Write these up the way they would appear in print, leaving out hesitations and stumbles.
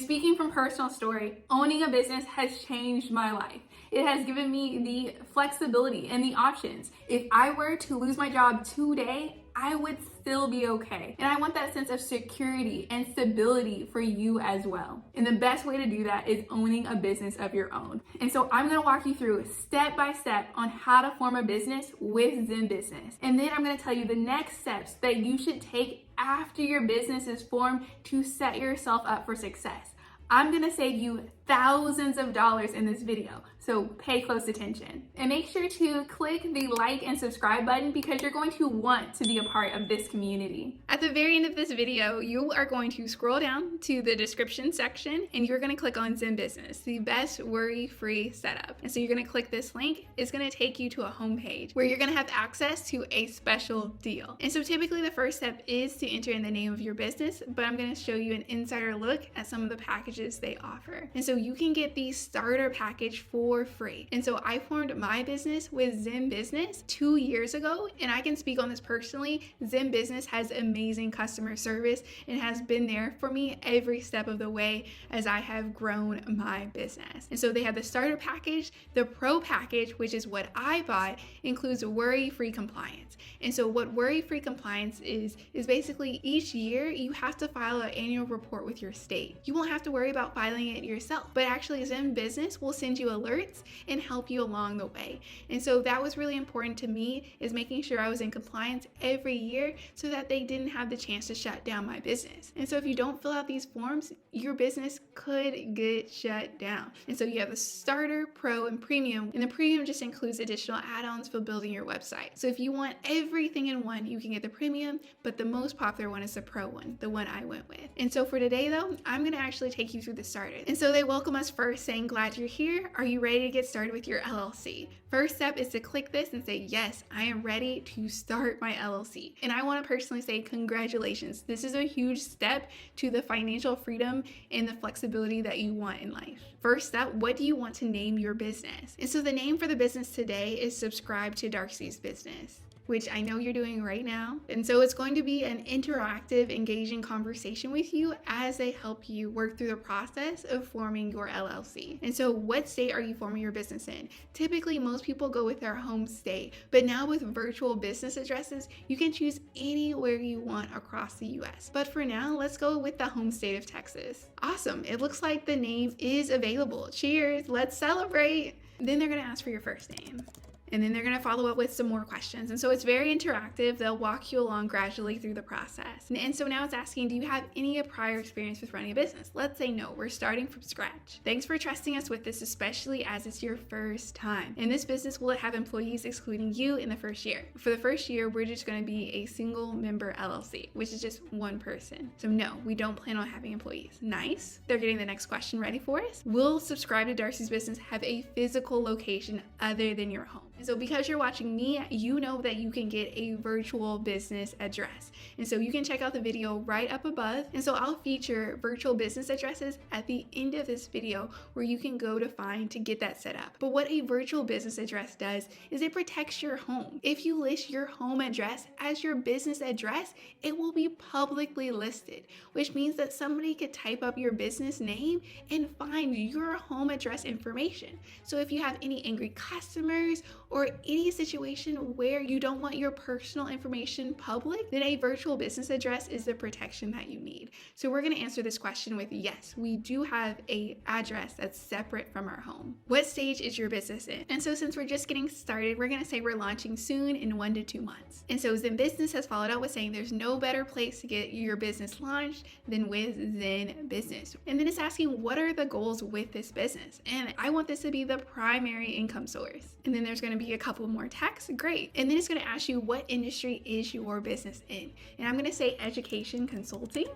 speaking from personal story, owning a business has changed my life. It has given me the flexibility and the options. If I were to lose my job today, I would still be okay. And I want that sense of security and stability for you as well. And the best way to do that is owning a business of your own. And so I'm gonna walk you through step by step on how to form a business with ZenBusiness. And then I'm gonna tell you the next steps that you should take after your business is formed to set yourself up for success. I'm gonna save you thousands of dollars in this video, so pay close attention. And make sure to click the like and subscribe button because you're going to want to be a part of this community. At the very end of this video, you are going to scroll down to the description section and you're gonna click on ZenBusiness, the best worry-free setup. And so you're gonna click this link. It's gonna take you to a homepage where you're gonna have access to a special deal. And so typically the first step is to enter in the name of your business, but I'm gonna show you an insider look at some of the packages they offer. And so you can get the starter package for free. And so I formed my business with ZenBusiness 2 years ago, and I can speak on this personally. ZenBusiness has amazing customer service and has been there for me every step of the way as I have grown my business. And so they have the starter package. The pro package, which is what I bought, includes worry-free compliance. And so what worry-free compliance is basically each year you have to file an annual report with your state. You won't have to worry about filing it yourself, but actually ZenBusiness will send you alerts and help you along the way. And so that was really important to me, is making sure I was in compliance every year so that they didn't have the chance to shut down my business. And so if you don't fill out these forms, your business could get shut down. And so you have the starter, pro, and premium. And the premium just includes additional add-ons for building your website. So if you want everything in one, you can get the premium, but the most popular one is the pro one, the one I went with. And so for today though, I'm gonna actually take you through the starter. And so they welcome us first saying, glad you're here. Are you ready to get started with your LLC? First step is to click this and say, yes, I am ready to start my LLC. And I want to personally say congratulations. This is a huge step to the financial freedom and the flexibility that you want in life. First step, what do you want to name your business? And so the name for the business today is Subscribe to Darcy's Business, which I know you're doing right now. And so it's going to be an interactive, engaging conversation with you as they help you work through the process of forming your LLC. And so what state are you forming your business in? Typically, most people go with their home state, but now with virtual business addresses, you can choose anywhere you want across the US. But for now, let's go with the home state of Texas. Awesome, it looks like the name is available. Cheers, let's celebrate. Then they're gonna ask for your first name. And then they're gonna follow up with some more questions. And so it's very interactive. They'll walk you along gradually through the process. And so now it's asking, do you have any prior experience with running a business? Let's say no, we're starting from scratch. Thanks for trusting us with this, especially as it's your first time. In this business, will it have employees excluding you in the first year? For the first year, we're just gonna be a single member LLC, which is just one person. So no, we don't plan on having employees. Nice. They're getting the next question ready for us. Will Subscribe to Darcy's Business have a physical location other than your home? And so because you're watching me, you know that you can get a virtual business address. And so you can check out the video right up above. And so I'll feature virtual business addresses at the end of this video where you can go to find to get that set up. But what a virtual business address does is it protects your home. If you list your home address as your business address, it will be publicly listed, which means that somebody could type up your business name and find your home address information. So if you have any angry customers or any situation where you don't want your personal information public, then a virtual business address is the protection that you need. So we're gonna answer this question with yes, we do have an address that's separate from our home. What stage is your business in? And so since we're just getting started, we're gonna say we're launching soon in 1 to 2 months. And so ZenBusiness has followed up with saying there's no better place to get your business launched than with ZenBusiness. And then it's asking, what are the goals with this business? And I want this to be the primary income source. And then there's gonna be a couple more texts, great. And then it's gonna ask you, what industry is your business in? And I'm gonna say education consulting,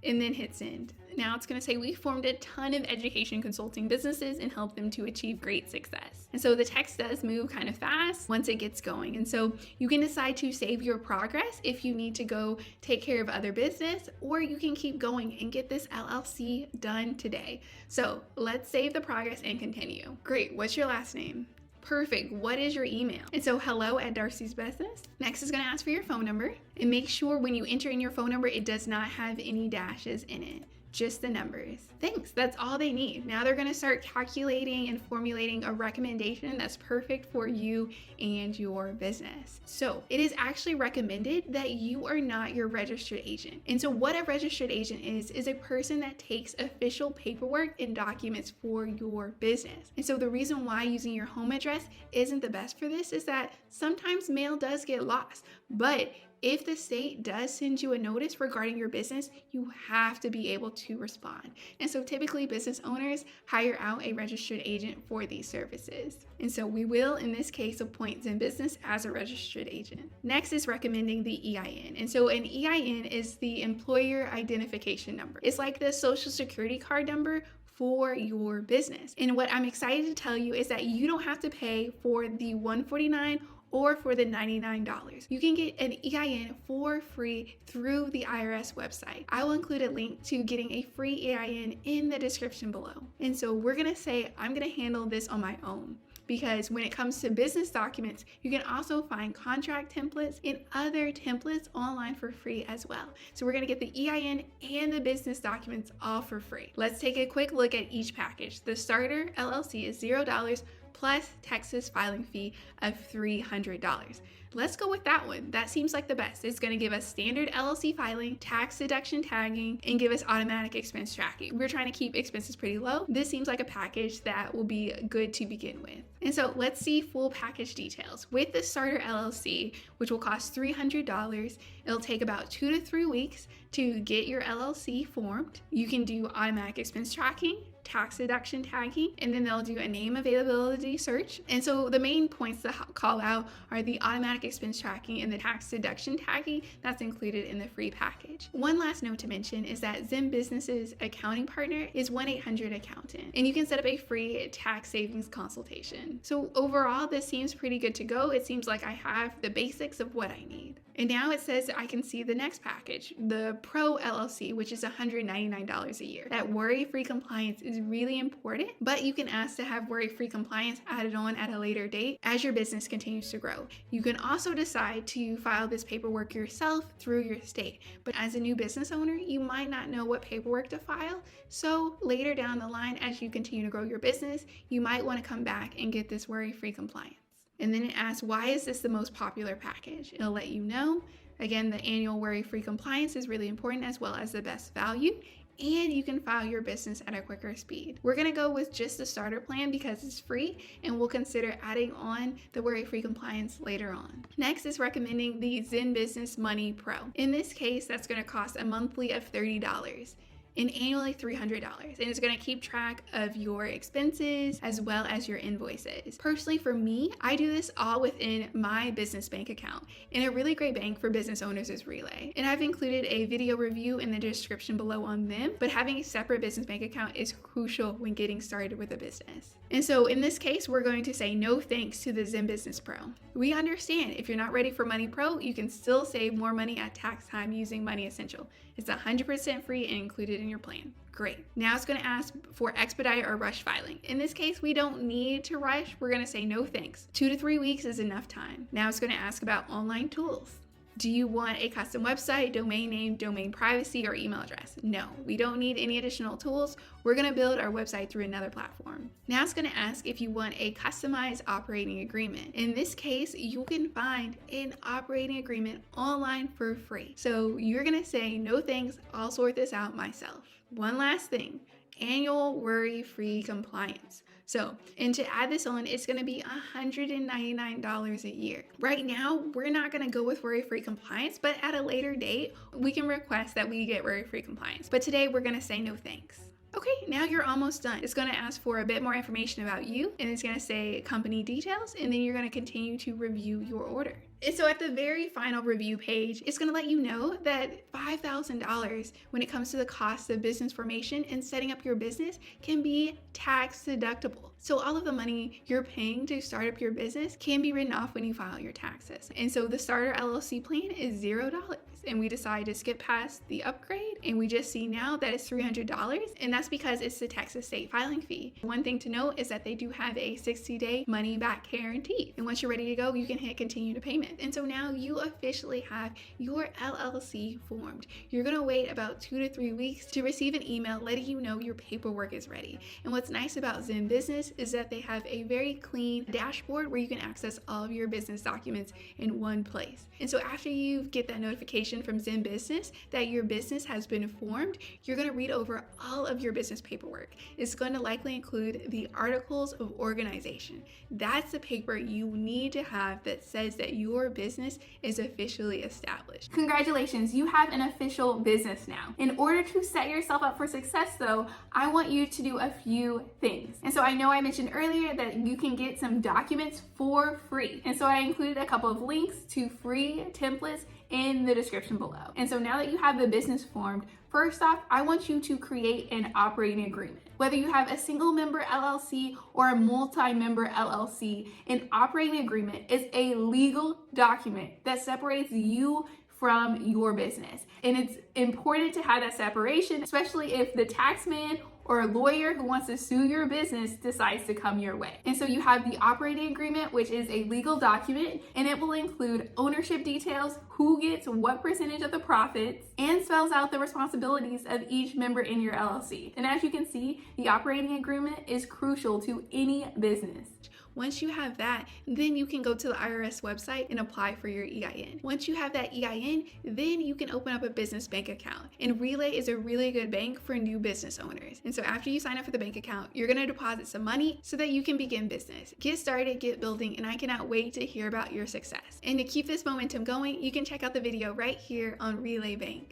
and then hit send. Now it's gonna say we formed a ton of education consulting businesses and helped them to achieve great success. And so the text does move kind of fast once it gets going. And so you can decide to save your progress if you need to go take care of other business, or you can keep going and get this LLC done today. So let's save the progress and continue. Great, what's your last name? Perfect. What is your email? And so hello@darcysbusiness. Next is going to ask for your phone number, and make sure when you enter in your phone number, it does not have any dashes in it. just the numbers. Thanks, that's all they need. Now they're gonna start calculating and formulating a recommendation that's perfect for you and your business. So it is actually recommended that you are not your registered agent. And so what a registered agent is a person that takes official paperwork and documents for your business. And so the reason why using your home address isn't the best for this is that sometimes mail does get lost, but if the state does send you a notice regarding your business, you have to be able to respond. And so typically business owners hire out a registered agent for these services. And so we will, in this case, appoint ZenBusiness as a registered agent. Next is recommending the EIN. And so an EIN is the employer identification number. It's like the social security card number for your business. And what I'm excited to tell you is that you don't have to pay for the $149 or for the $99. You can get an EIN for free through the IRS website. I will include a link to getting a free EIN in the description below. And so we're gonna say, I'm gonna handle this on my own, because when it comes to business documents, you can also find contract templates and other templates online for free as well. So we're gonna get the EIN and the business documents all for free. Let's take a quick look at each package. The starter LLC is $0 plus Texas filing fee of $300. Let's go with that one. That seems like the best. It's going to give us standard LLC filing, tax deduction tagging, and give us automatic expense tracking. We're trying to keep expenses pretty low. This seems like a package that will be good to begin with. And so let's see full package details. With the starter LLC, which will cost $300, it'll take about 2 to 3 weeks to get your LLC formed. You can do automatic expense tracking, tax deduction tagging, and then they'll do a name availability search. And so the main points to call out are the automatic expense tracking and the tax deduction tagging that's included in the free package. One last note to mention is that ZenBusiness's accounting partner is 1-800-ACCOUNTANT, and you can set up a free tax savings consultation. So overall, this seems pretty good to go. It seems like I have the basics of what I need. And now it says I can see the next package, the Pro LLC, which is $199 a year. That worry-free compliance is really important, but you can ask to have worry-free compliance added on at a later date as your business continues to grow. You can also decide to file this paperwork yourself through your state, but as a new business owner, you might not know what paperwork to file. So later down the line, as you continue to grow your business, you might want to come back and get this worry-free compliance. And then it asks, why is this the most popular package? It'll let you know. Again, the annual worry-free compliance is really important, as well as the best value, and you can file your business at a quicker speed. We're gonna go with just the starter plan because it's free, and we'll consider adding on the worry-free compliance later on. Next is recommending the ZenBusiness Money Pro. In this case, that's gonna cost a monthly of $30. And annually $300, and it's going to keep track of your expenses as well as your invoices. Personally, for me, I do this all within my business bank account, and a really great bank for business owners is Relay. And I've included a video review in the description below on them, but having a separate business bank account is crucial when getting started with a business. And so in this case, we're going to say no thanks to the ZenBusiness Pro. We understand if you're not ready for Money Pro, you can still save more money at tax time using Money Essential. It's 100% free and included in your plan. Great. Now it's going to ask for expedite or rush filing. In this case, we don't need to rush. We're going to say no thanks. 2 to 3 weeks is enough time. Now it's going to ask about online tools. Do you want a custom website, domain name, domain privacy, or email address? No, we don't need any additional tools. We're gonna build our website through another platform. Now it's gonna ask if you want a customized operating agreement. In this case, you can find an operating agreement online for free. So you're gonna say, no thanks, I'll sort this out myself. One last thing, annual worry-free compliance. So, and to add this on, it's gonna be $199 a year. Right now, we're not gonna go with worry-free compliance, but at a later date, we can request that we get worry-free compliance. But today, we're gonna say no thanks. Okay, now you're almost done. It's gonna ask for a bit more information about you, and it's gonna say company details, and then you're gonna continue to review your order. And so at the very final review page, it's gonna let you know that $5,000 when it comes to the cost of business formation and setting up your business can be tax deductible. So all of the money you're paying to start up your business can be written off when you file your taxes. And so the starter LLC plan is $0. And we decided to skip past the upgrade, and we just see now that it's $300, and that's because it's the Texas state filing fee. One thing to note is that they do have a 60-day money back guarantee, and once you're ready to go, you can hit continue to payment. business. And so now you officially have your LLC formed. You're gonna wait about 2 to 3 weeks to receive an email letting you know your paperwork is ready. And what's nice about ZenBusiness is that they have a very clean dashboard where you can access all of your business documents in one place. And so after you get that notification from ZenBusiness that your business has been formed, you're gonna read over all of your business paperwork. It's going to likely include the articles of organization. That's the paper you need to have that says that your business is officially established. Congratulations, you have an official business now. In order to set yourself up for success though, I want you to do a few things. And so I know I mentioned earlier that you can get some documents for free. And so I included a couple of links to free templates in the description below. And so now that you have the business formed, first off, I want you to create an operating agreement. Whether you have a single member LLC or a multi-member LLC, an operating agreement is a legal document that separates you from your business. And it's important to have that separation, especially if the tax man or a lawyer who wants to sue your business decides to come your way. And so you have the operating agreement, which is a legal document, and it will include ownership details, who gets what percentage of the profits, and spells out the responsibilities of each member in your LLC. And as you can see, the operating agreement is crucial to any business. Once you have that, then you can go to the IRS website and apply for your EIN. Once you have that EIN, then you can open up a business bank account. And Relay is a really good bank for new business owners. And so after you sign up for the bank account, you're gonna deposit some money so that you can begin business. Get started, get building, and I cannot wait to hear about your success. And to keep this momentum going, you can check out the video right here on Relay Bank.